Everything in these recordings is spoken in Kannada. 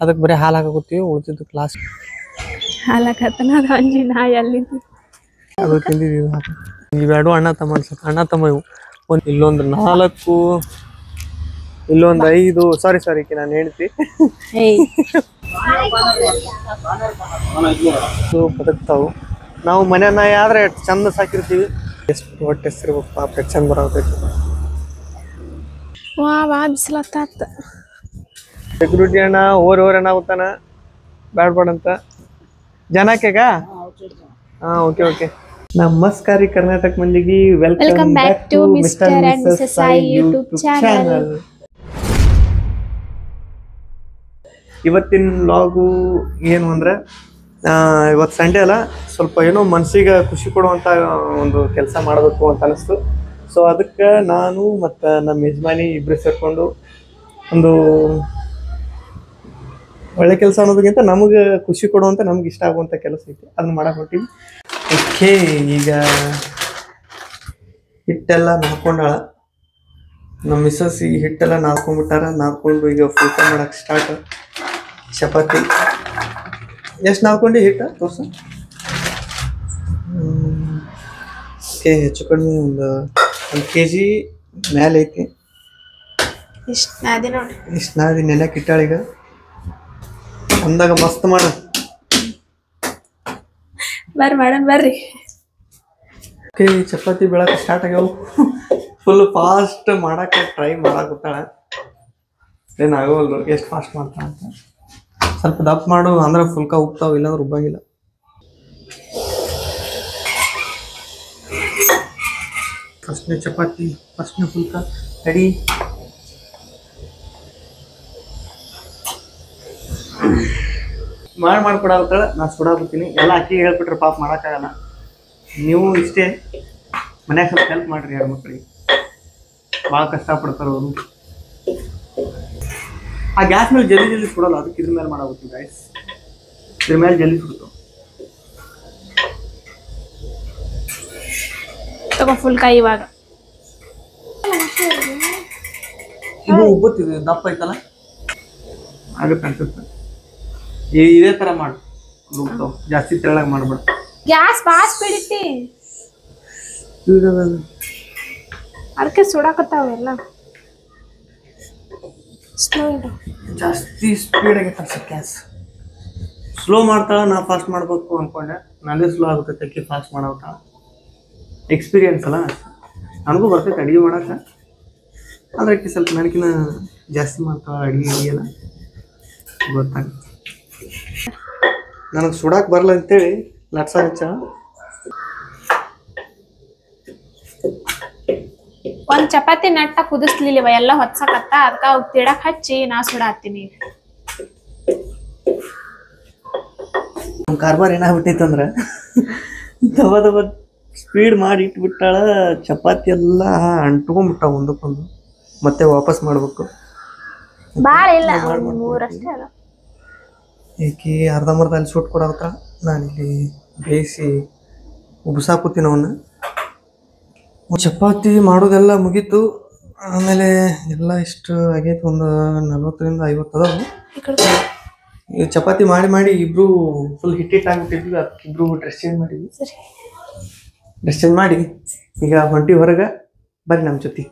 ಅದಕ್ಕೆ ಬರೀ ಹಾಲು ಹಾಕುತ್ತೀವಿ, ಉಳಿದಿದ್ದು ಕ್ಲಾಸ್ ಹಾಲಕತ್ತನ ಅದು ಅಂಜಿ ನಾ ಎಲ್ಲಿದ್ದು ಅದು ತಿಂದಿದ್ದೀವಿ. ಇವೆರಡು ಅಣ್ಣ ತಮ್ಮ ಅನ್ಸುತ್ತೆ, ಅಣ್ಣ ತಮ್ಮ ಇವು. ಇಲ್ಲೊಂದು 4, ಇಲ್ಲೊಂದು 5. ಸಾರಿ ನಾನು ಹೇಳ್ತಿ ಬದುಕ್ತಾವು. ನಾವು ಮನೆ ನಾಯಿ ಆದ್ರೆ ಚಂದ ಸಾಕಿರ್ತೀವಿ. ಎಷ್ಟು ಹೊಟ್ಟೆ ಹೆಸರಿರ್ಬೇಕು ಪಾಪ, ಚಂದ ಬರಬೇಕು. ವಾ ಬಿಸಿಲತ್ತ ಸೆಕ್ಯೂರಿಟಿ ಅಣ್ಣ ಓರ್ ಏನಾಗುತ್ತಾನ ಬ್ಯಾಡ್ಬೇಡಂತ ಜನಕ್ಕೆಗ. ಓಕೆ. ನಮಸ್ಕಾರ ಕರ್ನಾಟಕ ಮಂದಿಗೆ, welcome back to mister and missus Sai YouTube channel. ಇವತ್ತಿನ ವ್ಲಾಗು ಏನು ಅಂದ್ರೆ, ಇವತ್ತು ಸಂಡೇ ಅಲ್ಲ, ಸ್ವಲ್ಪ ಏನೋ ಮನಸ್ಸಿಗೆ ಖುಷಿ ಕೊಡುವಂಥ ಒಂದು ಕೆಲಸ ಮಾಡಬೇಕು ಅಂತ ಅನಿಸ್ತು. ಸೊ ಅದಕ್ಕೆ ನಾನು ಮತ್ತು ನಮ್ಮ ಯಜಮಾನಿ ಇಬ್ಬರು ಸೇರಿಕೊಂಡು ಒಂದು ಒಳ್ಳೆ ಕೆಲಸ ಅನ್ನೋದಕ್ಕಿಂತ ನಮಗೆ ಖುಷಿ ಕೊಡುವಂಥ, ನಮ್ಗೆ ಇಷ್ಟ ಆಗುವಂಥ ಕೆಲಸ ಐತಿ, ಅದನ್ನ ಮಾಡಕ್ಕೆ ಹೊಂಟೀವಿ. ಓಕೆ, ಈಗ ಹಿಟ್ಟೆಲ್ಲ ನಾದ್ಕೊಂಡಾಳ ನಮ್ಮ ಮಿಸ್ಸಸ್. ಈ ಹಿಟ್ಟೆಲ್ಲ ನಾದ್ಕೊಂಡ್ಬಿಟ್ಟಾರ. ನಾದ್ಕೊಂಡು ಈಗ ಫುಲ್ಕ ಮಾಡಕ್ಕೆ ಸ್ಟಾರ್ಟ್. ಚಪಾತಿ ಎಷ್ಟು ನಾದ್ಕೊಂಡು ಹಿಟ್ಟು ತೋರ್ಸ. ಓಕೆ, ಹೆಚ್ಚು ಕಡಿಮೆ ಒಂದು kg ಮೇಲೆ ಐತಿ. ಇಷ್ಟು ನಾದಿ ನೆನೆಕ್ಕೆ ಇಟ್ಟಾಳೀಗ. ಅಂದಾಗ ಮಸ್ತ್ ಮಾಡ ಬರ್ರಿ. ಓಕೆ, ಚಪಾತಿ ಬೆಳಕ್ಕೆ ಸ್ಟಾರ್ಟ್ ಆಗ್ಯಾವ. ಫುಲ್ ಫಾಸ್ಟ್ ಮಾಡಕ್ಕೆ ಟ್ರೈ ಮಾಡಾಕತ್ತಾಳ. ಏನಾಗೋಲ್ರು ಎಷ್ಟು ಫಾಸ್ಟ್ ಮಾಡ್ತಾಳ ಅಂತ. ಸ್ವಲ್ಪ ದಪ್ಪ ಮಾಡು ಅಂದ್ರೆ ಫುಲ್ಕ ಉಪ್ತಾವ, ಇಲ್ಲಾಂದ್ರೆ ರುಬ್ಬಾಗಿಲ್ಲ. ಫಸ್ಟ್ನೇ ಚಪಾತಿ, ಫಸ್ಟ್ನೇ ಫುಲ್ಕ ರೆಡಿ. ಮಾಡ್ಕೊಡಾಗ್ತಾಳ. ನಾನು ಸುಡಾಕತ್ತೀನಿ. ಎಲ್ಲ ಅಕ್ಕಿಗೆ ಹೇಳ್ಬಿಟ್ರೆ ಪಾಪ ಮಾಡೋಕ್ಕಾಗಲ್ಲ. ನೀವು ಇಷ್ಟೇ ಮನ್ಯಾಗ ಸ್ವಲ್ಪ ಹೆಲ್ಪ್ ಮಾಡಿರಿ, ಯಾರು ಮಕ್ಕಳಿಗೆ ಭಾಳ ಕಷ್ಟಪಡ್ತಾರೆ ಅವರು. ಆ ಗ್ಯಾಸ್ ಮೇಲೆ ಜಲ್ದಿ ಸುಡಲ್ಲ, ಅದಕ್ಕೆ ಇದ್ರ ಮೇಲೆ ಮಾಡಾಗುತ್ತೆ ಗ್ಯಾಸ್. ಇದ್ರ ಮೇಲೆ ಜಲ್ದಿ ಸುಡ್ತಾವ. ಫುಲ್ಕಾಯಿ ಇವಾಗ ಇದು ಉಬ್ಬುತ್ತಿದೆ, ದಪ್ಪ ಐತಲ್ಲ, ಆಗುತ್ತೆ ಅನ್ಸುತ್ತೆ. ಇದೇ ತರ ಮಾಡು, ರುಬ್ತಾವ. ಜಾಸ್ತಿ ತೆಳ್ಳಗೆ ಮಾಡ್ಬೇಡ. ಗ್ಯಾಸ್ ಫಾಸ್ಟ್ ಬಿಡುತ್ತೆ, ಅದಕ್ಕೆ ಸುಡಾಕತ್ತಾವ ಎಲ್ಲ. ಜಾಸ್ತಿ ಸ್ಪೀಡ್ ಆಗೈತೆ ಅನ್ಸುತ್ತೆ ಗ್ಯಾಸ್. ಸ್ಲೋ ಮಾಡ್ತಾಳ, ನಾ ಫಾಸ್ಟ್ ಮಾಡ್ಬೇಕು ಅನ್ಕೊಂಡೆ. ನಾನೇ ಸ್ಲೋ ಆಗುತ್ತೆ, ಅಕ್ಕಿ ಫಾಸ್ಟ್ ಮಾಡಾವತ್ತಾಳ. ಎಕ್ಸ್ಪೀರಿಯನ್ಸ್ ಅಲ್ಲ, ನನಗೂ ಬರ್ತೈತೆ ಅಡುಗೆ ಮಾಡೋಕೆ. ಆದರೆ ಅಕ್ಕಿ ಸ್ವಲ್ಪ ನನಗಿನ್ನ ಜಾಸ್ತಿ ಮಾಡ್ತಾಳೆ ಅಡುಗೆ ಎಲ್ಲ, ಗೊತ್ತಾಗುತ್ತೆ. ನನಗೆ ಸುಡಾಕ್ ಬರಲ್ಲ ಅಂತೇಳಿ ಲಟ್ಸ ಒಂದ್ ಚಪಾತಿ ನಟ್ಟ ಕುದಿಸ್ಲಿಲ್ಲವ, ಎಲ್ಲ ಹೊತ್ಸಕತ್ತ. ಅದಕ್ಕ ಅವ್ ತಿಡಕ್ ಹಚ್ಚಿ ನಾ ಸುಡಾತೀನಿ. ಕಾರ್ಬಾರ್ ಏನಾಗ್ಬಿಟ್ಟೈತಂದ್ರೆ ದವ ಸ್ಪೀಡ್ ಮಾಡಿ ಇಟ್ಬಿಟ್ಟಾಳ. ಚಪಾತಿ ಎಲ್ಲ ಅಂಟ್ಕೊಂಡ್ಬಿಟ್ಟಾವ ಒಂದಕ್ಕೊಂದು. ಮತ್ತೆ ವಾಪಸ್ ಮಾಡ್ಬೇಕು. ಬಾಳ ಇಲ್ಲ, ಮೂರಷ್ಟೇ ಅಲ್ಲ. ಏಕೆ ಅರ್ಧಂಬರ್ಧ ಅಲ್ಲಿ ಸುಟ್ಟು ಕೊಡಾಕತ್ತಾಳ. ನಾನಿಲ್ಲಿ ಬೇಯಿಸಿ ಉಬ್ಸಾಕುತ್ತೀನಿ ಅವನ್ನ. ಚಪಾತಿ ಮಾಡೋದೆಲ್ಲ ಮುಗೀತು. ಆಮೇಲೆ ಎಲ್ಲ ಇಷ್ಟು ಆಗೈತೆ, ಒಂದು 40ರಿಂದ 50 ಅದಾವು. ಈ ಚಪಾತಿ ಮಾಡಿ ಇಬ್ರು ಫುಲ್ ಹಿಟ್ಟಿಟ್ಟಾಗ್ಬಿಟ್ಟಿದ್ವಿ. ಅದಕ್ಕೆ ಇಬ್ರು ಡ್ರೆಸ್ ಚೇಂಜ್ ಮಾಡಿದ್ವಿ. ಡ್ರೆಸ್ ಚೇಂಜ್ ಮಾಡಿ ಈಗ ಹೊಂಟಿ ಹೊರಗೆ. ಬರ್ರಿ ನಮ್ಮ ಜೊತೆ.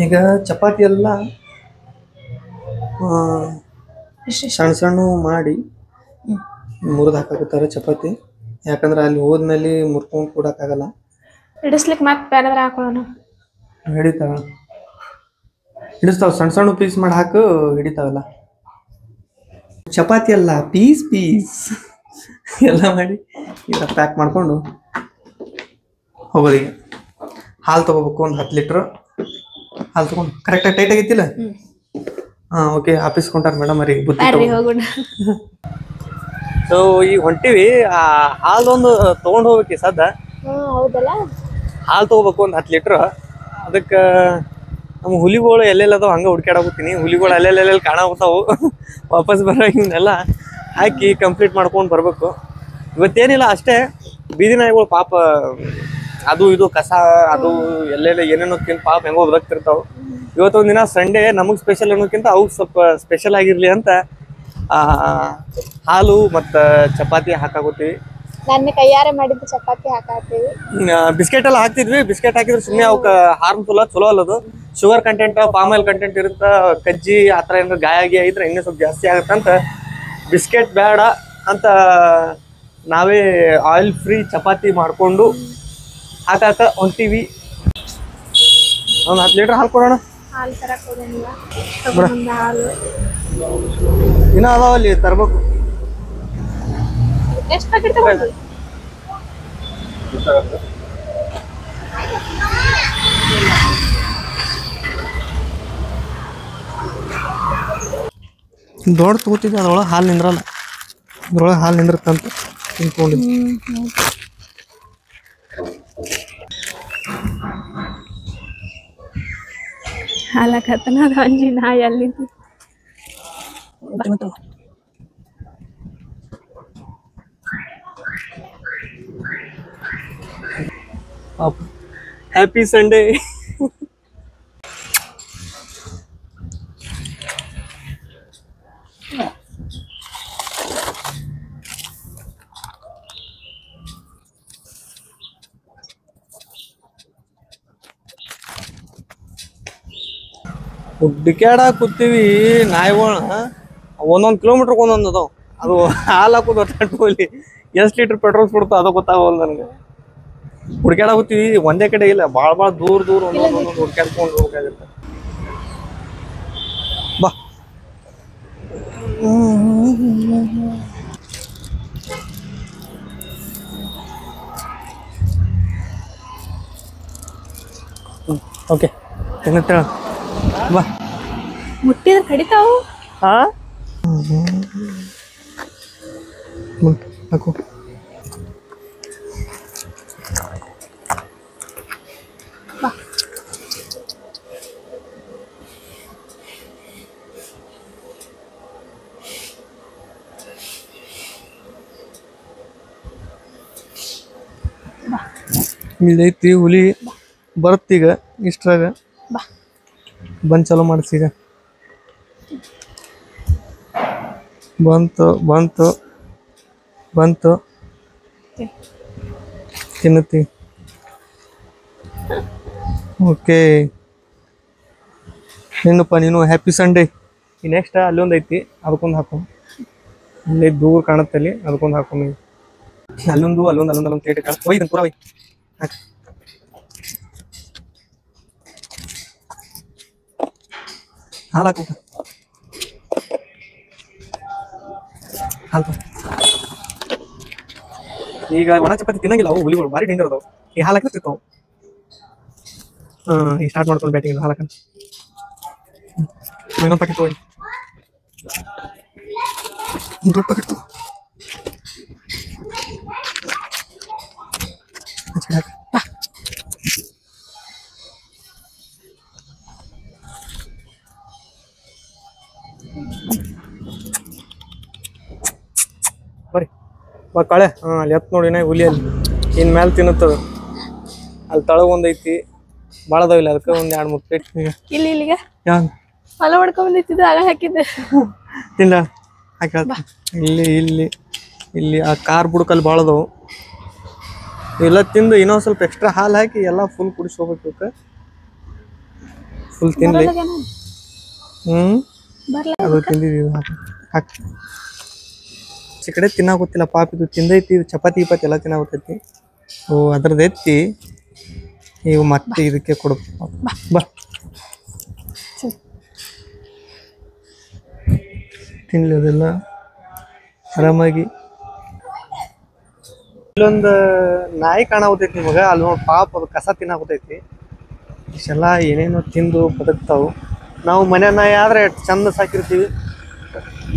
ಈಗ ಚಪಾತಿ ಎಲ್ಲ ಸಣ್ಣ ಮಾಡಿ ಮುರಿದು ಹಾಕಾಕತ್ತಾರೆ ಚಪಾತಿ. ಯಾಕಂದ್ರೆ ಅಲ್ಲಿ ಹೋದ್ಮೇಲೆ ಮುರ್ಕೊಂಡು ಕೊಡೋಕ್ಕಾಗಲ್ಲ. ಹಿಡಿಸ್ಲಿಕ್ಕೆ ಮತ್ತೆ ಬೇರೆ ಹಾಕೊಳ್ಳೋಣ. ಹಿಡಿಸ್ತಾವ, ಸಣ್ಣ ಪೀಸ್ ಮಾಡಿ ಹಾಕು, ಹಿಡಿತಾವಲ್ಲ. ಚಪಾತಿ ಎಲ್ಲ ಪೀಸ್ ಎಲ್ಲ ಮಾಡಿ ಈಗ ಪ್ಯಾಕ್ ಮಾಡಿಕೊಂಡು ಹೋಗೋದು. ಈಗ ಹಾಲು ತೊಗೋಬೇಕು, ಒಂದು 10 ಲೀಟ್ರ್ ಹಾಲು ತೊಗೊಂಡು. ಕರೆಕ್ಟಾಗಿ ಟೈಟ್ ಆಗೈತಿಲ್ಲ? ಓಕೆ, ಆಫೀಸ್ ಕೊಂಟಾರ ಮೇಡಮ್ ಅವ್ರಿಗೆ ಬುದ್ಧಿ. ಸೊ ಈಗ ಹೊಂಟಿವಿ. ಹಾಲೊಂದು ತೊಗೊಂಡು ಹೋಗ್ಬೇಕು ಸದ್ದ. ಹೌದಲ್ಲ, ಹಾಲು ತೊಗೋಬೇಕು ಒಂದು 10 ಲೀಟ್ರ್. ಅದಕ್ಕೆ ನಮ್ಮ ಹುಲಿಗಳು ಎಲ್ಲೆಲ್ಲದಾವ ಹಂಗೆ ಹುಡ್ಕ್ಯಾಡಾಗುತ್ತೀನಿ. ಹುಲಿಗಳು ಅಲ್ಲೆಲ್ಲೆಲ್ಲಿ ಕಾಣಾಗುತ್ತಾವು. ವಾಪಸ್ ಬರೋ ಇವನ್ನೆಲ್ಲ ಹಾಕಿ ಕಂಪ್ಲೀಟ್ ಮಾಡ್ಕೊಂಡು ಬರಬೇಕು. ಇವತ್ತೇನಿಲ್ಲ, ಅಷ್ಟೇ ಬೀದಿ ನಾಯಿಗಳು ಪಾಪ ಅದು ಇದು ಕಸ ಅದು ಎಲ್ಲೆಲ್ಲ ಏನೇನೋ ತಿಂದು ಪಾಪ ಹೆಂಗೋ ಬದುಕ್ತಿರ್ತಾವೆ. ಇವತ್ತೊಂದು ದಿನ ಸಂಡೇ, ನಮಗೆ ಸ್ಪೆಷಲ್ ಅನ್ನೋಕ್ಕಿಂತ ಅವ್ರಿಗೆ ಸ್ವಲ್ಪ ಸ್ಪೆಷಲ್ ಆಗಿರಲಿ ಅಂತ ಹಾಲು ಮತ್ತು ಚಪಾತಿ ಹಾಕಾಗೋತೀವಿ. ನನ್ನ ಕೈಯಾರೆ ಮಾಡಿದ್ದು ಚಪಾತಿ ಹಾಕಾತೀವಿ. ಬಿಸ್ಕೆಟ್ ಎಲ್ಲ ಹಾಕ್ತಿದ್ವಿ. ಬಿಸ್ಕೆಟ್ ಹಾಕಿದ್ರೆ ಸುಮ್ಮನೆ ಅವಕ್ಕೆ ಹಾರ್ಮ್ಫುಲ್ ಚಲೋ ಅಲ್ಲದು. Sugar content palm oil content ಇರುತ್ತೆ. ಕಜ್ಜಿ ಆ ಥರ ಏನಾದ್ರು ಗಾಯ ಇದ್ರೆ ಇನ್ನೂ ಸ್ವಲ್ಪ ಜಾಸ್ತಿ ಆಗುತ್ತೆ ಅಂತ ಬಿಸ್ಕೆಟ್ ಬೇಡ ಅಂತ ನಾವೇ ಆಯಿಲ್ ಫ್ರೀ ಚಪಾತಿ ಮಾಡಿಕೊಂಡು ಹಾಕಾಕ ಹೊಂಟೀವಿ. ಒಂದು 10 ಲೀಟ್ರ್ ಹಾಲು ಕೊಡೋಣ. ಹಾಲು ತರಕ್ಕೆ ಹೋಗೋಣ. ಹಾಲು ಇನ್ನೂ ಅದಾವ ಅಲ್ಲಿ ತರ್ಬೇಕು. ಎಷ್ಟು ಪ್ಯಾಕೆಟ್ ತಗೊಂಡ್ರಿ? ದೊಡ್ಡ ತಗೋತಿದ್ದೆ, ಅದ್ರೊಳಗೆ ಹಾಲು ನಿಂದ್ರಲ್ಲ. ಅದ್ರೊಳಗೆ ಹಾಲು ನಿಂದಿರ್ತಂತ ತಿನ್ಕೊಂಡಿದ್ದೆ. ಹಾಲಕತ್ತನ ಅದು ಅಂಜಿ ನಾಯಿ ಅಲ್ಲಿದ್ದು. Happy Sunday. ಹುಡ್ಕ್ಯಾಡ ಕೂತೀವಿ. ನಾಯಿಗಳನ್ನ 1 ಕಿಲೋಮೀಟ್ರ್ ಒಂದೊಂದು ಅದಾವ. ಅದು ಹಾಲು ಹಾಕೋದು ಒಟ್ಟಾಗಿ ಎಷ್ಟು ಲೀಟ್ರ್ ಪೆಟ್ರೋಲ್ ಕೊಡ್ತಾ ಅದು ಗೊತ್ತಾಗಲ್ಲ ನನಗೆ. ಹುಡ್ಕ್ಯಾಡ ಕೂತೀವಿ, ಒಂದೇ ಕಡೆ ಇಲ್ಲ, ಭಾಳ ದೂರ ಒಂದೊಂದು ಹುಡ್ಕ್ಯಾಡ್ಕೊಂಡು ಹೋಗ್ಬೇಕಾಗುತ್ತೆ. ಬಾ ಓಕೆ ತಿನ್ನತ್ತೇಳ. ಬಾ ಮುಟ್ಟಿದ್ರೆ ಕಡಿತಾವು. ಹಾ ಹಾಕು. ಇಲ್ಲೈತಿ ಹುಲಿ ಬರುತ್ತೀಗ. ಇಷ್ಟ್ರಾಗ ಬಂದು ಚಲೋ ಮಾಡಿಸೀಗ. ಬಂತು ತಿನ್ನುತ್ತಿ. ಓಕೆ ಏನಪ್ಪ ನೀನು. Happy Sunday. ಈ ನೆಕ್ಸ್ಟ್ ಅಲ್ಲೊಂದು ಐತಿ, ಅದಕ್ಕೊಂದು ಹಾಕೋ. ಅಲ್ಲೇ ದೂರ ಕಾಣುತ್ತಲ್ಲಿ, ಅದಕ್ಕೊಂದು ಹಾಕೋ. ನೀವು ಅಲ್ಲೊಂದು ಪ್ಲೇಟ್ ಒಯ್ದು ಪೂರ ಒಯ್ ಹಾಕ. ಹಾಲು ಹಾಕು. ಹಾಲು ಈಗ ಒಣ ಚಪಾತಿ ತಿನ್ನಂಗಿಲ್ಲ ಅವು ಹುಲಿಗಳು, ಭಾರಿ ಡೇಂಜರ್ ಅದಾವು. ಈ ಹಾಲು ಹಾಕಿ ತಿಂತಾವು. ಈಗ ಸ್ಟಾರ್ಟ್ ಮಾಡ್ಕೊಂಡು ಬ್ಯಾಟಿಂಗ್. ಹಾಲು ಹಾಕಿ ಇನ್ನೊಂದು ಪ್ಯಾಕೆಟ್ ತೊಗೊಳ್ಳಿ. ದೊಡ್ಡ ಪ್ಯಾಕೆಟ್ ಬರ್ರಿ. ಕಳೆ ಅಲ್ಲಿ ಎತ್ ನೋಡಿ ಹುಲಿ ಅಲ್ಲಿ ಇನ್ ಮ್ಯಾಲ ತಿನ್ನುತ್ತದ. ಅಲ್ಲಿ ತಳಗ ಒಂದೈತಿ, ಭಾಳ ಅದಾವಿಲ್ಲ, ಅದಕ್ಕೆ ಒಂದು 2-3 ಪ್ಲೇಟ್. ಇಲ್ಲಿ ಇಲ್ಲಿಗ ಹೊಲ ಹೊಡ್ಕೊಂಡ್ಬಂದಿತ್ತು, ಆಗ ಹಾಕಿದ್ದೆ. ತಿನ್ನ ಹಾಕಿ ಇಲ್ಲಿ ಆ ಕಾರ್ ಬುಡಕಲ್ಲಿ ಭಾಳ ಅದಾವು. ಎಲ್ಲ ತಿಂದು ಇನ್ನೊಂದು ಸ್ವಲ್ಪ ಎಕ್ಸ್ಟ್ರಾ ಹಾಲು ಹಾಕಿ ಎಲ್ಲ ಫುಲ್ ಕುಡಿಸಿ ಹೋಗ್ಬೇಕು. ಫುಲ್ ತಿನ್ಲಿ. ಅದು ತಿಂದಿದ್ದೀವಿ. ಹಾಕಿ ಈ ಕಡೆ ತಿನ್ನಾಗೊತ್ತಿಲ್ಲ ಪಾಪ. ಇದು ತಿಂದೈತಿ, ಚಪಾತಿ ಎಲ್ಲ ತಿನ್ನಾಗೊತ್ತೈತಿ. ಅದ್ರದ್ದು ಎತ್ತಿ ನೀವು ಮತ್ತೆ ಇದಕ್ಕೆ ಕೊಡ್ಬೇಕು. ಬಾ ತಿನ್ಲಿ ಅದೆಲ್ಲ ಆರಾಮಾಗಿ. ಇಲ್ಲೊಂದು ನಾಯಿ ಕಾಣಾಗುತ್ತೈತಿ ನಿಮಗೆ. ಅಲ್ಲಿ ನೋಡಿ ಪಾಪ ಅದು ಕಸ ತಿನ್ನಾಗುತ್ತೈತಿ. ಇಷ್ಟೆಲ್ಲ ಏನೇನೋ ತಿಂದು ಬದುಕ್ತಾವು. ನಾವು ಮನೆ ನಾಯಿ ಆದರೆ ಚಂದ ಸಾಕಿರ್ತೀವಿ,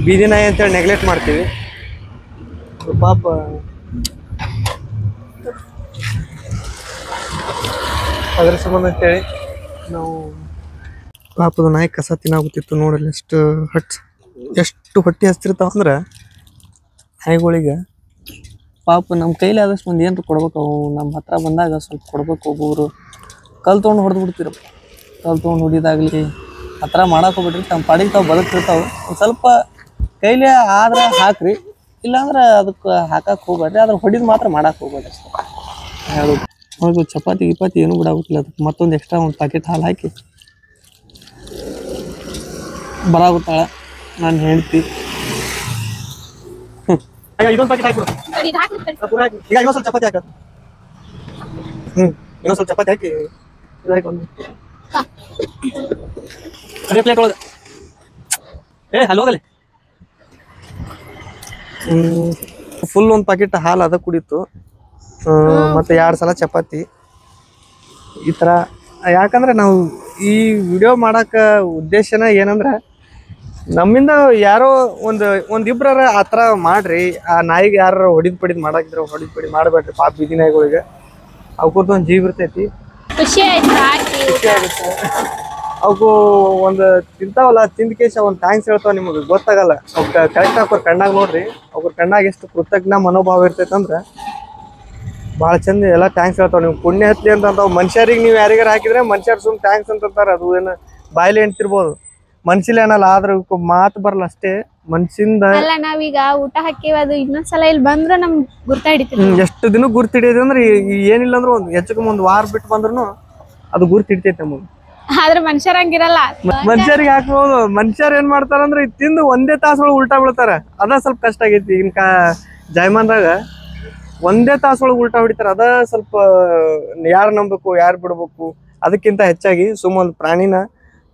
ಬೀದಿ ನಾಯಿ ಅಂತೇಳಿ ನೆಗ್ಲೆಕ್ಟ್ ಮಾಡ್ತೀವಿ. ಪಾಪ ಅದ್ರ ಸಂಬಂಧ ಅಂತೇಳಿ ನಾವು ಪಾಪದ ನಾಯಿ ಕಸ ತಿನ್ನಾಗುತ್ತಿತ್ತು. ನೋಡಲ್ಲ ಎಷ್ಟು ಹೊಟ್ಟೆ ಹಸ್ತಿರ್ತಾವ ಅಂದ್ರೆ ನಾಯಿಗಳಿಗೆ. ಪಾಪ ನಮ್ಮ ಕೈಲಿ ಆದಷ್ಟು ಒಂದು ಏನಾರು ಕೊಡ್ಬೇಕು. ಅವು ನಮ್ಮ ಹತ್ರ ಬಂದಾಗ ಸ್ವಲ್ಪ ಕೊಡ್ಬೇಕು. ಒಬ್ಬೊಬ್ರು ಕಲ್ ತೊಗೊಂಡು ಹೊಡೆದು ಬಿಡ್ತಿರಪ್ಪ. ಕಲ್ ತೊಗೊಂಡು ಹೊಡಿದಾಗಲಿ ಆ ಥರ ಮಾಡಕ್ಕೆ ಹೋಗ್ಬಿಟ್ರಿ ತಮ್ಮ ಪಾಡಿಗೆ ತಾವು ಬದುಕ್ತಿರ್ತಾವೆ. ಒಂದು ಸ್ವಲ್ಪ ಕೈಲಿ ಆದ್ರೆ ಹಾಕ್ರಿ, ಇಲ್ಲಾಂದ್ರೆ ಅದಕ್ಕೆ ಹಾಕಕ್ಕೆ ಹೋಗ್ಬೇಡ್ರಿ, ಅದ್ರ ಹೊಡಿದ್ ಮಾತ್ರ ಮಾಡಕ್ಕೆ ಹೋಗ್ಬೇಡ್ರಿ ಅಷ್ಟೇ. ಅದು ಚಪಾತಿ ಗಿಪಾತಿ ಏನೂ ಬಿಡಾಗುತ್ತಿಲ್ಲ, ಅದಕ್ಕೆ ಮತ್ತೊಂದು ಎಕ್ಸ್ಟ್ರಾ ಒಂದು ಪ್ಯಾಕೆಟ್ ಹಾಲು ಹಾಕಿ ಬರಾಗುತ್ತಾಳ ನಾನು ಹೆಂಡ್ತಿ. ಇದೊಂದು ಪ್ಯಾಕೆಟ್ ಹಾಕ್ಬಿಡು. ಈಗ ಇನ್ನೊಂದು ಸ್ವಲ್ಪ ಚಪಾತಿ ಹಾಕ. ಇನ್ನೊಂದು ಸ್ವಲ್ಪ ಚಪಾತಿ ಹಾಕಿ ಇದು ಹಾಕಿ ಒಂದು ಅದೇ ಪ್ಲೇಟ್ ಒಳಗೆ. ಹಲೋದಲ್ಲಿ ಫುಲ್ ಒಂದು ಪ್ಯಾಕೆಟ್ ಹಾಲು ಅದ ಕುಡಿತು, ಮತ್ತೆ 2 ಸಲ ಚಪಾತಿ ಈ ಥರ. ಯಾಕಂದ್ರೆ ನಾವು ಈ ವಿಡಿಯೋ ಮಾಡಕ್ಕ ಉದ್ದೇಶನ ಏನಂದ್ರೆ, ನಮ್ಮಿಂದ ಯಾರೋ ಒಂದಿಬ್ರ ಆ ಥರ ಮಾಡ್ರಿ. ಆ ನಾಯಿಗೆ ಯಾರು ಹೊಡಿದ್ ಮಾಡಾಕಿದ್ರೆ ಹೊಡಿದ್ ಪಡಿದ್ ಮಾಡಬೇಡ್ರಿ. ಪಾಪ ಬೀದಿ ನಾಯಿಗಳಿಗೆ ಅವಕ್ಕೂರ್ದು ಒಂದು ಜೀವ ಇರ್ತೈತಿ. ಖುಷಿ ಆಗುತ್ತೆ. ಅವಕ್ಕೂ ಒಂದು ತಿಂತಾವಲ್ಲ, ತಿಂದ ಕೇಶ ಒಂದು ಥ್ಯಾಂಕ್ಸ್ ಹೇಳ್ತಾವ. ನಿಮಗೆ ಗೊತ್ತಾಗಲ್ಲ. ಅವ್ಕ ಕರೆಕ್ಟ್ ಅವ್ರ ಕಣ್ಣಾಗ ನೋಡ್ರಿ, ಅವ್ರ ಕಣ್ಣಾಗ ಎಷ್ಟು ಕೃತಜ್ಞ ಮನೋಭಾವ ಇರ್ತೈತೆ ಅಂದ್ರೆ ಭಾಳ ಚಂದ ಎಲ್ಲ ಥ್ಯಾಂಕ್ಸ್ ಹೇಳ್ತಾವ. ನೀವು ಪುಣ್ಯ ಹತ್ಲಿ ಅಂತ ಮನುಷ್ಯರಿಗೆ ನೀವು ಯಾರಿಗಾರ ಹಾಕಿದ್ರೆ ಮನುಷ್ಯರು ಸುಮ್ ಥ್ಯಾಂಕ್ಸ್ ಅಂತಾರೆ. ಅದು ಏನು ಬಾಯಿಲೆ ಎಣ್ತಿರ್ಬೋದು, ಮನ್ಸಿಲ್ಲ ಏನಲ್ಲ, ಆದ್ರೆ ಮಾತು ಬರಲ್ಲ ಅಷ್ಟೇ ಮನ್ಸಿಂದ. ಅಲ್ಲ ನಾವೀಗ ಊಟ ಹಾಕಿವ, ಅದು ಇನ್ನೊಂದ್ಸಲ ಇಲ್ಲಿ ಬಂದ್ರೆ ನಮ್ಗೆ ಗುರ್ತ ಹಿಡಿತೀವಿ. ಎಷ್ಟು ದಿನ ಗುರ್ತು ಹಿಡಿಯೋದು ಅಂದ್ರೆ ಏನಿಲ್ಲ ಅಂದ್ರೆ ಒಂದು ಹೆಚ್ಚು ಒಂದು ವಾರ ಬಿಟ್ಟು ಬಂದ್ರು ಅದು ಗುರ್ತು ಹಿಡಿತೈತೆ ನಮಗೆ. ಆದ್ರೆ ಮನುಷ್ಯರ ಹಂಗಿರಲ್ಲ. ಮನುಷ್ಯರಿಗೆ ಹಾಕ್ಬೋದು. ಮನುಷ್ಯರು ಏನ್ ಮಾಡ್ತಾರಂದ್ರೆ ತಿಂದು ಒಂದೇ ತಾಸೊಳಗೆ ಉಲ್ಟಾ ಬೀಳ್ತಾರ. ಅದ ಸ್ವಲ್ಪ ಕಷ್ಟ ಆಗೈತಿ ಈಗಿನ ಜಾಯಮಾನ್ದಾಗ. ಒಂದೇ ತಾಸೊಳಗೆ ಉಲ್ಟಾ ಹೊಡಿತಾರ. ಅದ ಸ್ವಲ್ಪ ಯಾರು ನಂಬಬೇಕು ಯಾರು ಬಿಡ್ಬೇಕು. ಅದಕ್ಕಿಂತ ಹೆಚ್ಚಾಗಿ ಒಂದು ಪ್ರಾಣಿನ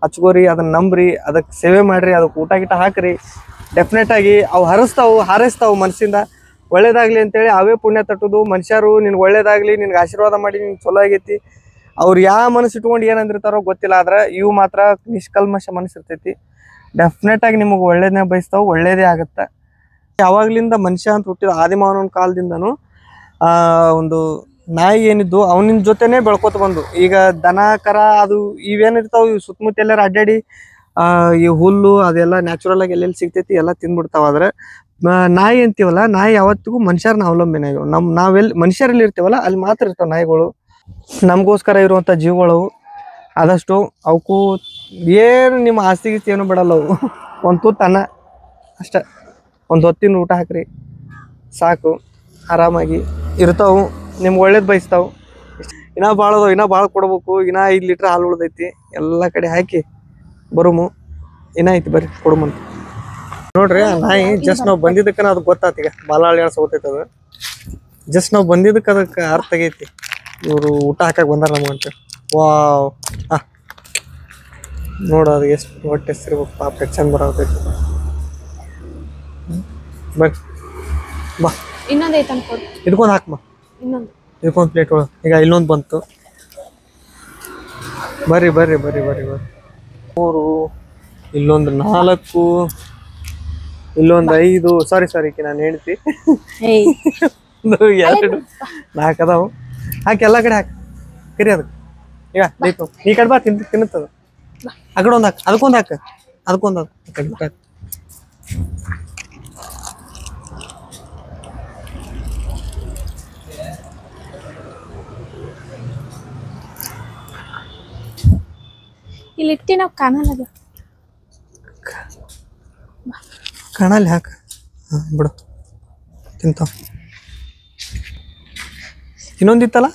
ಹಚ್ಕೋರಿ, ಅದನ್ನ ನಂಬ್ರಿ, ಅದಕ್ಕೆ ಸೇವೆ ಮಾಡ್ರಿ, ಅದಕ್ಕೆ ಊಟ ಗಿಟ ಹಾಕ್ರಿ. ಡೆಫಿನೆಟ್ ಆಗಿ ಅವು ಹಾರೈಸ್ತಾವು ಮನಸ್ಸಿಂದ ಒಳ್ಳೇದಾಗ್ಲಿ ಅಂತೇಳಿ. ಅವೇ ಪುಣ್ಯ ತಟ್ಟುದು. ಮನುಷ್ಯರು ನಿನ್ಗೆ ಒಳ್ಳೇದಾಗ್ಲಿ, ನಿನ್ಗೆ ಆಶೀರ್ವಾದ ಮಾಡಿ, ನಿನ್ಗೆ ಚಲೋ ಆಗೈತಿ, ಅವ್ರು ಯಾವ ಮನಸ್ಸು ಇಟ್ಕೊಂಡು ಏನಂದಿರ್ತಾರೋ ಗೊತ್ತಿಲ್ಲ. ಆದ್ರೆ ಇವು ಮಾತ್ರ ನಿಷ್ಕಲ್ಮಶ ಮನಸ್ಸು ಇರ್ತೈತಿ. ಡೆಫಿನೆಟ್ ಆಗಿ ನಿಮಗೆ ಒಳ್ಳೇದನ್ನೇ ಬಯಸ್ತಾವೆ, ಒಳ್ಳೇದೇ ಆಗುತ್ತೆ. ಯಾವಾಗ್ಲಿಂದ ಮನುಷ್ಯ ಅಂತ ಹುಟ್ಟಿದ ಆದಿಮಾನವನ ಕಾಲದಿಂದನೂ ಒಂದು ನಾಯಿ ಏನಿದ್ದು ಅವನಿನ ಜೊತೆನೇ ಬೆಳ್ಕೊತ ಬಂದು. ಈಗ ದನ ಕರ ಅದು ಇವೇನಿರ್ತಾವೆ, ಇವು ಸುತ್ತಮುತ್ತ ಎಲ್ಲಾರು ಅಡ್ಡಾಡಿ ಈ ಹುಲ್ಲು ಅದೆಲ್ಲ ನ್ಯಾಚುರಲ್ ಆಗಿ ಎಲ್ಲೆಲ್ಲಿ ಸಿಗ್ತೈತಿ ಎಲ್ಲ ತಿಂದ್ಬಿಡ್ತಾವ. ಆದ್ರೆ ನಾಯಿ ಅಂತೀವಲ್ಲ, ನಾಯಿ ಯಾವತ್ತಿಗೂ ಮನುಷ್ಯರನ್ನ ಅವಲಂಬನೆ ಆಗ್ಯಾವ. ನಾವೆಲ್ಲಿ ಮನುಷ್ಯರಲ್ಲಿ ಇರ್ತೀವಲ್ಲ ಅಲ್ಲಿ ಮಾತ್ರ ಇರ್ತಾವ ನಾಯಿಗಳು. ನಮಗೋಸ್ಕರ ಇರುವಂಥ ಜೀವಗಳು. ಆದಷ್ಟು ಅವಕ್ಕೂ ಏನು ನಿಮ್ಮ ಆಸ್ತಿ ಗೀಸ್ತಿ ಏನು ಬಿಡಲ್ಲ. ಅವು ಒಂದು ತುತ್ತು ಅನ್ನ ಅಷ್ಟೆ, ಒಂದು ಹೊತ್ತಿನ ಊಟ ಹಾಕ್ರಿ ಸಾಕು, ಆರಾಮಾಗಿ ಇರ್ತಾವೆ. ನಿಮ್ಗೆ ಒಳ್ಳೇದು ಬಯಸ್ತಾವೆ. ಇನ್ನೂ ಭಾಳ ಅದಾವೆ, ಇನ್ನೂ ಭಾಳ ಕೊಡ್ಬೇಕು. ಇನ್ನೂ 5 ಲೀಟ್ರ್ ಹಾಲು ಉಳ್ದೈತಿ. ಎಲ್ಲ ಕಡೆ ಹಾಕಿ ಬರುಮು. ಇನ್ನೂ ಐತಿ, ಬರ್ರಿ ಕೊಡುಮಂತ. ನೋಡ್ರಿ ಆ ನಾಯಿ ಜಸ್ಟ್ ನಾವು ಬಂದಿದ್ದಕ್ಕೆ ಅದು ಗೊತ್ತಾಯ್ತು. ಈಗ ಬಾಲಾಳಿ ಅನ್ಸೋತೈತೆ ಅದು. ಜಸ್ಟ್ ನಾವು ಬಂದಿದ್ದಕ್ಕೆ ಅದಕ್ಕೆ ಅರ್ಥ ಆಗೈತಿ, ಇವರು ಊಟ ಹಾಕಕ್ಕೆ ಬಂದಾರ ನಮಗಂತ. ವಾವ್, ನೋಡು ಅದು ಎಷ್ಟು ಹೊಟ್ಟೆ ಹೆಸರಿರ್ಬೇಕು. ಪಾಪ ಚಂದ ಬರತೈತಿ. ಬರ್ರಿ ಬಾ, ಇನ್ನೊಂದೈತೆ ಅನ್ಕೋದು. ಇದಕ್ಕೊಂದು ಹಾಕಮ್ಮ, ಇದಕ್ಕೊಂದು ಪ್ಲೇಟ್ ಒಳಗೆ. ಈಗ ಇಲ್ಲೊಂದು ಬಂತು. ಬರ್ರಿ ಬರ್ರಿ ಬರ್ರಿ ಬರ್ರಿ ಬರ್ರಿ. 3, ಇಲ್ಲೊಂದು 4, ಇಲ್ಲೊಂದು 5. ಸಾರಿ ನಾನು ಹೇಳ್ತಿ 2, 4 ಅದಾವು. ಹಾಕಿ ಎಲ್ಲ ಕಡೆ ಹಾಕಿ ಕರಿ ಅದಕ್ಕೆ. ಈಗ ಬೇಕು ಈ ಕಡೆ ಬಾ, ತಿನ್ನುತ್ತದ. ಆ ಕಡೆ ಒಂದು ಹಾಕಿ, ಅದಕ್ಕೊಂದು ಹಾಕ, ಅದಕ್ಕೊಂದು ಹಾಕಿ. ಇಲ್ಲಿ ಇಟ್ಟಿ ನಾವು ಕಾಣಲ್ಲ, ಕಾಣಲ್ಲಿ ಹಾಕ. ಬಿಡು, ತಿಂತಾವ. ಇನ್ನೊಂದಿತ್ತಲ್ಲ,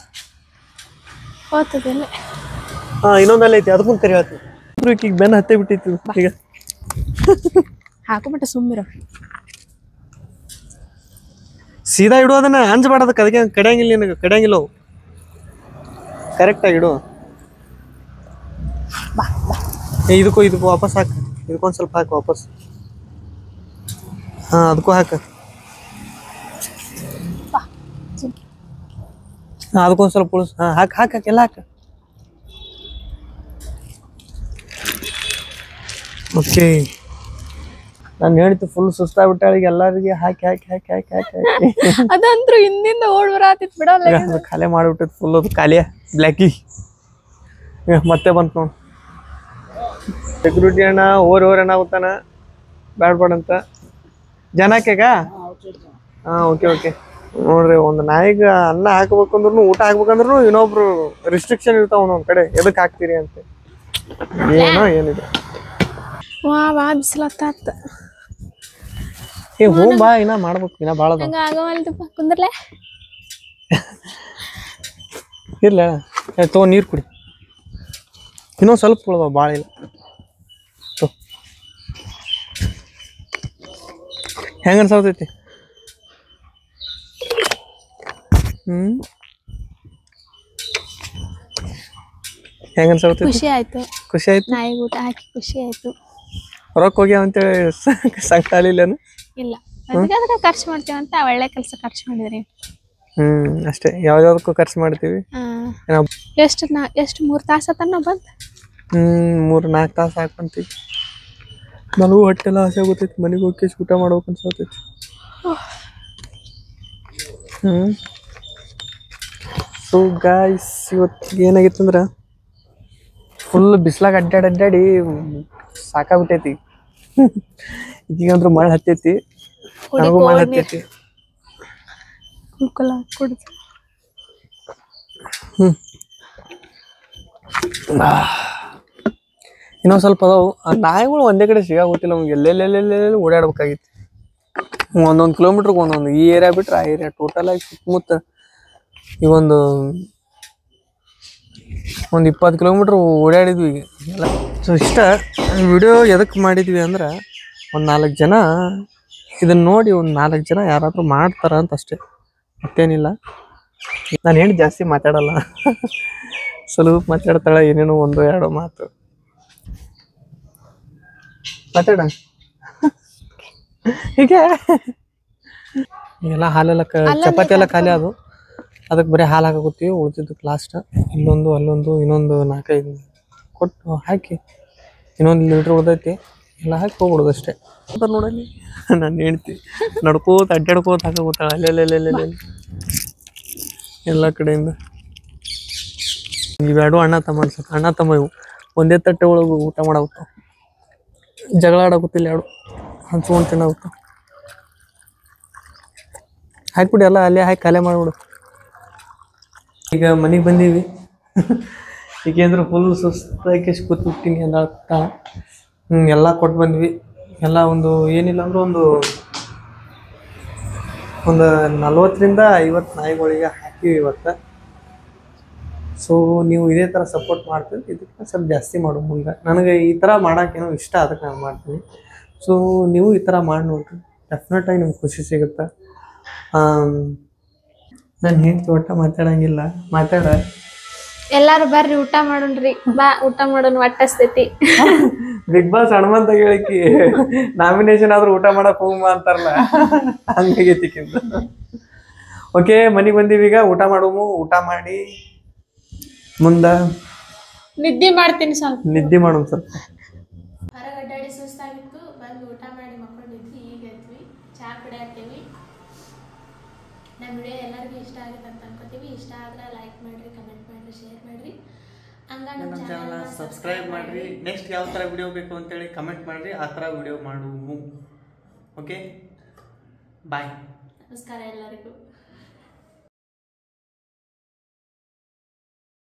ಹೋಗ್ತದಲ್ಲ. ಇನ್ನೊಂದಲ್ಲ ಐತಿ, ಅದಕ್ಕೊಂದು ಕರಿ ಹೇಳ್ತೀನಿ. ಈಗ ಬೆನ್ನ ಹತ್ತೇ ಬಿಟ್ಟಿತ್ತು. ಈಗ ಹಾಕೋಬಿಟ್ಟ ಸುಮ್ಮಿರ. ಸೀದಾ ಇಡು, ಅದನ್ನ ಅಂಜಬಾರ್ದಕ್ಕೆ. ಅದಕ್ಕೆ ಕಡಿಯಂಗಿಲ್ಲ, ನಿನಗೆ ಕಡಿಯಂಗಿಲ್ಲ. ಅವು ಕರೆಕ್ಟಾಗಿ ಇಡು. ಇದಕ್ಕೂ ವಾಪಸ್ ಹಾಕ. ಇದಕ್ಕೊಂದು ಸ್ವಲ್ಪ ಹಾಕು ವಾಪಸ್. ಅದಕ್ಕೂ ಹಾಕ. ಅದಕ್ಕೊಂದು ಸ್ವಲ್ಪ ಉಳಿಸ್. ಹಾಕ ಎಲ್ಲ ಹಾಕ. ಓಕೆ, ನಾನು ಹೇಳ್ತಿ ಫುಲ್ ಸುಸ್ತಾಗ್ಬಿಟ್ಟಾಳಿಗೆ. ಎಲ್ಲರಿಗೆ ಹಾಕಿ ಹಾಕಿ ಹಾಕಿ ಹಾಕಿ ಹಾಕಿ ಹಾಕಿ ಅದಂತ್ರು ಹಿಂದಿಂದ ಓಡ್ ಬರತ್ತಿತ್ತು ಬಿಡಲ್ಲ. ಖಾಲಿ ಮಾಡಿಬಿಟ್ಟಿತ್ತು ಫುಲ್. ಅದು ಖಾಲಿಯ ಬ್ಲ್ಯಾಕಿ ಮತ್ತೆ ಬಂತು ನೋಡು. ಸೆಕ್ಯೂರಿಟಿ ಅಣ್ಣ ಓರ್ ಏನಾಗುತ್ತಾನ ಬ್ಯಾಡ್ಬೇಡಂತ ಜನಕ್ಕೆಗ. ಓಕೆ ನೋಡ್ರಿ, ಒಂದು ನಾಯಿಗೆ ಅನ್ನ ಹಾಕ್ಬೇಕಂದ್ರೂ ಊಟ ಹಾಕ್ಬೇಕಂದ್ರೂ ಇನ್ನೊಬ್ರು ರಿಸ್ಟ್ರಿಕ್ಷನ್ ಇರ್ತಾವ ಒಂದೊಂದ್ ಕಡೆ. ಎದಕ್ ಹಾಕ್ತೀರಿ ಅಂತ ಏನಿದೆ. ವಾ ಬಿಸಿಲತ್ತ. ಏ ಹೋಗ್ ಬಾ ಇನ್ನ ಮಾಡ್ಬೇಕು ಇನ್ನ ಭಾಳ ಅದಾವ. ಹಂಗ ಆಗವಲ್ದಪ್ಪ ಕುಂದ್ರಲೆ. ಇರ್ಲ ತಗೋ ನೀರು ಕುಡಿ. ಇನ್ನೊಂದು ಸ್ವಲ್ಪ ಕೊಡುವ ಭಾಳ ಇಲ್ಲ. ಹೆಂಗ ಅನ್ಸಾತೈತಿ? ಹೆಂಗ ಅನ್ಸಾತೈತಿ? ಖುಷಿ ಆಯ್ತು. ಖುಷಿ ಆಯ್ತು. ನಾಯಿಗೆ ಊಟ ಹಾಕಿ ಖುಷಿ ಆಯ್ತು. ಹೊರಕ್ಕೆ ಹೋಗ್ಯಾವ ಅಂತೇಳಿ ಸಂಕಟ ಆಗಲಿಲ್ಲೇನು? ಇಲ್ಲ, ಅದಕ್ಕೆ ಖರ್ಚು ಮಾಡ್ತೀವಂತ ಒಳ್ಳೆ ಕೆಲಸ ಖರ್ಚು ಮಾಡಿದ್ರಿ. ಅಷ್ಟೇ, ಯಾವ್ದಾವ್ದಕ್ಕೂ ಖರ್ಚು ಮಾಡ್ತೀವಿ. ಎಷ್ಟು 3 ತಾಸು ಆತ ನಾವು ಬಂದು 3-4 ತಾಸು ಹಾಕೊಂತೀವಿ. ನನಗೂ ಹೊಟ್ಟೆಲ್ಲ ಆಸೆ ಆಗುತ್ತೈತಿ, ಮನೆಗೆ ಹೋಗಿ ಊಟ ಮಾಡ್ಬೇಕು ಅನ್ಸತೈತಿ. ಸೊ ಗಾಯ್ಸ್, ಇವತ್ತಿಗೆ ಏನಾಗಿತ್ತಂದ್ರೆ ಫುಲ್ ಬಿಸ್ಲಾಗ ಅಡ್ಡಾಡಿ ಸಾಕಾಗ್ಬಿಟ್ಟೈತಿ. ಈಗಂದ್ರೂ ಮಳೆ ಹತ್ತೈತಿ, ನನಗೂ ಮಳೆ ಹತ್ತೈತಿ. ಇನ್ನೊಂದು ಸ್ವಲ್ಪ ಅದಾವು. ನಾಯಿಗಳು ಒಂದೇ ಕಡೆ ಸಿಗಾಗೋತಿಲ್ಲ, ನಮ್ಗೆ ಎಲ್ಲೆಲ್ಲೆಲ್ಲೆಲ್ಲೆಲ್ಲ ಓಡಾಡ್ಬೇಕಾಗಿತ್ತು. 1 ಕಿಲೋಮೀಟ್ರಿಗೆ ಒಂದೊಂದು. ಈ ಏರಿಯಾ ಬಿಟ್ರೆ ಆ ಏರಿಯಾ ಟೋಟಲ್ ಆಗಿ ಸುತ್ತಮುತ್ತ ಈಗ ಒಂದು 20 ಕಿಲೋಮೀಟ್ರ್ ಓಡಾಡಿದ್ವಿ ಈಗ ಎಲ್ಲ. ಸೊ ಇಷ್ಟ ವಿಡಿಯೋ ಎದಕ್ಕೆ ಮಾಡಿದ್ವಿ ಅಂದ್ರೆ ಒಂದು 4 ಜನ ಇದನ್ನು ನೋಡಿ ಒಂದು 4 ಜನ ಯಾರಾದರೂ ಮಾಡ್ತಾರ ಅಂತ ಅಷ್ಟೇ, ಮತ್ತೇನಿಲ್ಲ. ನಾನು ಹೇಳಿ ಜಾಸ್ತಿ ಮಾತಾಡಲ್ಲ, ಸ್ವಲ್ಪ ಮಾತಾಡ್ತಾಳೆ, ಏನೇನೋ 1-2 ಮಾತು ಮಾತಾಡ. ಹೀಗೆ ಎಲ್ಲ ಹಾಲೆಲ್ಲ ಚಪಾತಿ ಎಲ್ಲ ಖಾಲಿ ಅದು, ಅದಕ್ಕೆ ಬರೀ ಹಾಲು ಹಾಕಾಗುತ್ತೀವಿ. ಉಳಿದಿದ್ದಕ್ಕೆ ಲಾಸ್ಟ್ ಇಲ್ಲೊಂದು ಅಲ್ಲೊಂದು ಇನ್ನೊಂದು 4-5 ಕೊಟ್ಟು ಹಾಕಿ ಇನ್ನೊಂದು ಲೀಟ್ರ್ ಉಳ್ದೈತಿ, ಎಲ್ಲ ಹಾಕಿ ಹೋಗ್ಬಿಡೋದು ಅಷ್ಟೇ. ಅಂತ ನೋಡಲ್ಲಿ ನಾನು ಹೇಳ್ತಿ ನಡ್ಕೋತ ಅಡ್ಡಾಡ್ಕೋತ ಹಾಕಾಗುತ್ತಾಳೆ ಅಲ್ಲೆಲ್ಲೆಲ್ಲೆಲ್ಲೆಲ್ಲ ಎಲ್ಲ ಕಡೆಯಿಂದ. ಇವೆರಡು ಅಣ್ಣ ತಮ್ಮ ಅನ್ಸತ್ತೆ, ಅಣ್ಣ ತಮ್ಮ ಇವು ಒಂದೇ ತಟ್ಟೆ ಒಳಗೆ ಊಟ ಮಾಡಾಗುತ್ತಾವ. ಜಗಳ ಆಡಾಗುತ್ತಿಲ್ಲ, ಎರಡು ಹಂಚ್ಕೊಂಡು ತಿನ್ನಾಗುತ್ತಾವ. ಹಾಕ್ಬಿಡಿ ಎಲ್ಲ ಅಲ್ಲೇ ಹಾಕಿ ಖಾಲಿ ಮಾಡಿಬಿಡು. ಈಗ ಮನೆಗೆ ಬಂದೀವಿ. ಈಗ ಅಂದ್ರೆ ಫುಲ್ ಸುಸ್ತಾಗಿ ಕೂತ್ಬಿಡ್ತೀನಿ ಅಂತ ಹೇಳ್ತಾಳೆ. ಎಲ್ಲ ಕೊಟ್ಟು ಬಂದ್ವಿ. ಎಲ್ಲ ಒಂದು ಏನಿಲ್ಲ ಅಂದ್ರೆ ಒಂದು 40-50 ನಾಯಿಗಳಿಗೆ ಹಾಕಿವಿ ಇವತ್ತು. ಸೊ ನೀವು ಇದೇ ಥರ ಸಪೋರ್ಟ್ ಮಾಡ್ತೀವಿ, ಇದಕ್ಕೆ ಸ್ವಲ್ಪ ಜಾಸ್ತಿ ಮಾಡು ಮುಂದೆ. ನನಗೆ ಈ ಥರ ಮಾಡೋಕ್ಕೇನೋ ಇಷ್ಟ, ಅದಕ್ಕೆ ನಾನು ಮಾಡ್ತೀನಿ. ಸೊ ನೀವು ಈ ಥರ ಮಾಡಿ ನೋಡ್ರಿ, ಡೆಫಿನೆಟಾಗಿ ನಿಮ್ಗೆ ಖುಷಿ ಸಿಗುತ್ತೆ. ನಾನು ಹೆಂಡ್ತಿ ಒಟ್ಟ ಮಾತಾಡಂಗಿಲ್ಲ, ಮಾತಾಡ. ಎಲ್ಲಾರು ಬರ್ರಿ ಊಟ ಮಾಡೋಣ್ರಿ, ಬಾ ಊಟ ಮಾಡೋಣ, ಹೊಟ್ಟಸ್ತೈತಿ. ಬಿಗ್ ಬಾಸ್ ಹನುಮಂತ ಹೇಳಿಕಿ ನಾಮಿನೇಷನ್ ಆದ್ರೂ ಊಟ ಮಾಡಕ್ ಹೋಗಮ್ಮ ಅಂತಾರಲ್ಲ, ಹಂಗಾಗೈತಿಕ್ಕಿಂತ. ಓಕೆ, ಮನೆಗೆ ಬಂದೀವಿ, ಈಗ ಊಟ ಮಾಡೋಮು. ಊಟ ಮಾಡಿ ಮುಂದ ನಿದ್ದೆ ಮಾಡ್ತೀನಿ, ಸ್ವಲ್ಪ ನಿದ್ದೆ ಮಾಡೋಣ. ಸ್ವಲ್ಪ ಹೊರಗೆ ಅಡ್ಡಾಡಿ ಸುಸ್ತಾಗಿತ್ತು, ಬಂದು ಊಟ ಮಾಡಿ ಮಕ್ಕೊಂಡಿದ್ವಿ. ಈಗ ಎದ್ವಿ, ಚಹಾ ಕುಡಿಯಾಕ್ತೀವಿ. ನಮ್ಮ ವಿಡಿಯೋ ಎಲ್ಲರಿಗೂ ಇಷ್ಟ ಆಗುತ್ತೆ ಅಂತ ಅನ್ಕೋತೀವಿ. ಇಷ್ಟ ಆದ್ರೆ ಲೈಕ್ ಮಾಡ್ರಿ, ಕಮೆಂಟ್ ಮಾಡ್ರಿ, ಶೇರ್ ಮಾಡ್ರಿ. ಹಂಗ ನಮ್ಮ ಚಾನಲ್ ಸಬ್ಸ್ಕ್ರೈಬ್ ಮಾಡ್ರಿ. ನೆಕ್ಸ್ಟ್ ಯಾವ ಥರ ವಿಡಿಯೋ ಬೇಕು ಅಂತೇಳಿ ಕಮೆಂಟ್ ಮಾಡ್ರಿ, ಆ ಥರ ವಿಡಿಯೋ ಮಾಡುವು. ಓಕೆ, ಬಾಯ್. ನಮಸ್ಕಾರ ಎಲ್ಲರಿಗೂ.